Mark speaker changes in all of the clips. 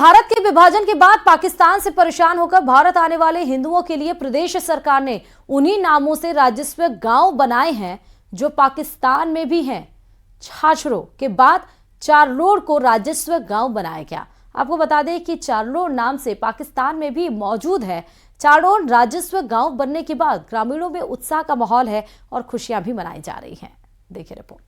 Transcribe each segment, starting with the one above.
Speaker 1: भारत के विभाजन के बाद पाकिस्तान से परेशान होकर भारत आने वाले हिंदुओं के लिए प्रदेश सरकार ने उन्हीं नामों से राजस्व गांव बनाए हैं जो पाकिस्तान में भी हैं। छाछड़ों के बाद चारलोड़ को राजस्व गांव बनाया गया। आपको बता दें कि चारलोड़ नाम से पाकिस्तान में भी मौजूद है। चारलोड़ राजस्व गांव बनने के बाद ग्रामीणों में उत्साह का माहौल है और खुशियां भी मनाई जा रही हैं। देखिए रिपोर्ट।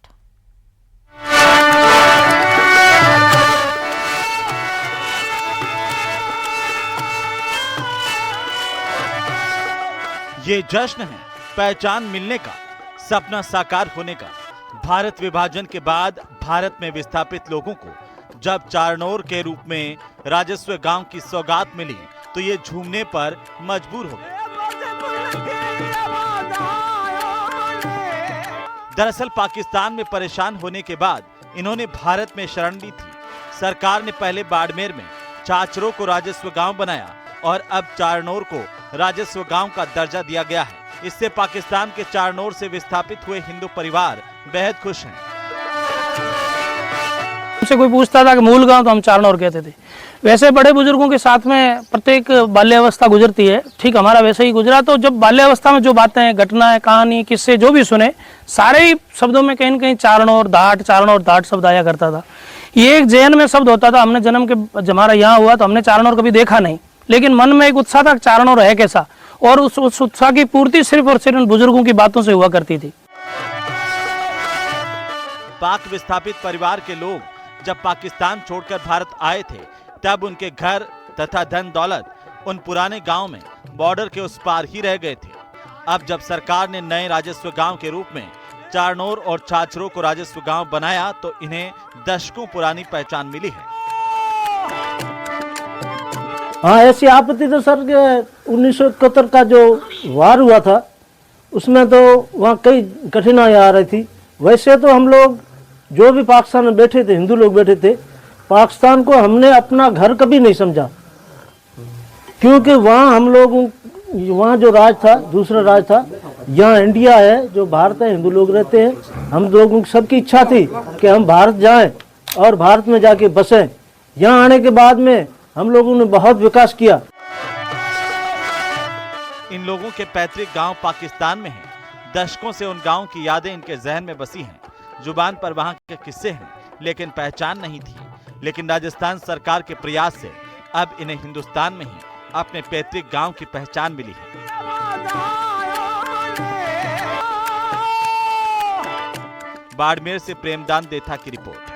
Speaker 2: ये जश्न है पहचान मिलने का, सपना साकार होने का। भारत विभाजन के बाद भारत में विस्थापित लोगों को जब चारनोर के रूप में राजस्व गांव की सौगात मिली तो ये झूमने पर मजबूर हो गए। दरअसल पाकिस्तान में परेशान होने के बाद इन्होंने भारत में शरण ली थी। सरकार ने पहले बाड़मेर में छाछड़ों को राजस्व गांव बनाया और अब चारनोर को राजस्व गांव का दर्जा दिया गया है। इससे पाकिस्तान के चारनोर से विस्थापित हुए हिंदू परिवार बेहद खुश हैं।
Speaker 3: हमसे कोई पूछता था कि मूल गांव, तो हम चारनोर कहते थे। वैसे बड़े बुजुर्गों के साथ में प्रत्येक बाल्यावस्था गुजरती है, ठीक हमारा वैसे ही गुजरा। तो जब बाल्यावस्था में जो बातें, घटनाएं, कहानी, किस्से जो भी सुने, सारे ही शब्दों में कहीं न कहीं चारनोर धाट शब्द आया करता था। ये एक जहन में शब्द होता था। हमने जन्म के हमारा यहाँ हुआ तो हमने चारनोर कभी देखा नहीं, लेकिन मन में एक उत्साह था चारनोर है कैसा, और उस उत्साह की पूर्ति सिर्फ और सिर्फ बुजुर्गों की बातों से हुआ करती थी।
Speaker 2: पाक विस्थापित परिवार के लोग जब पाकिस्तान छोड़कर भारत आए थे तब उनके घर तथा धन दौलत उन पुराने गांव में बॉर्डर के उस पार ही रह गए थे। अब जब सरकार ने नए राजस्व गांव के रूप में चारनोर और छाछड़ों को राजस्व गांव बनाया तो इन्हें दशकों पुरानी पहचान मिली है।
Speaker 4: हाँ, ऐसी आपत्ति तो सर 1971 का जो वार हुआ था उसमें तो वहाँ कई कठिनाई आ रही थी। वैसे तो हम लोग जो भी पाकिस्तान में बैठे थे, हिंदू लोग बैठे थे, पाकिस्तान को हमने अपना घर कभी नहीं समझा, क्योंकि वहाँ हम लोग, वहाँ जो राज था दूसरा राज था। यहाँ इंडिया है, जो भारत है, हिंदू लोग रहते हैं। हम लोगों की सबकी इच्छा थी कि हम भारत जाएं और भारत में जाके बसें। यहाँ आने के बाद में हम लोगों ने बहुत विकास किया।
Speaker 2: इन लोगों के पैतृक गांव पाकिस्तान में हैं। दशकों से उन गांव की यादें इनके जहन में बसी हैं। जुबान पर वहां के किस्से हैं, लेकिन पहचान नहीं थी। लेकिन राजस्थान सरकार के प्रयास से अब इन्हें हिंदुस्तान में ही अपने पैतृक गांव की पहचान मिली है। बाड़मेर से प्रेमदान देथा की रिपोर्ट।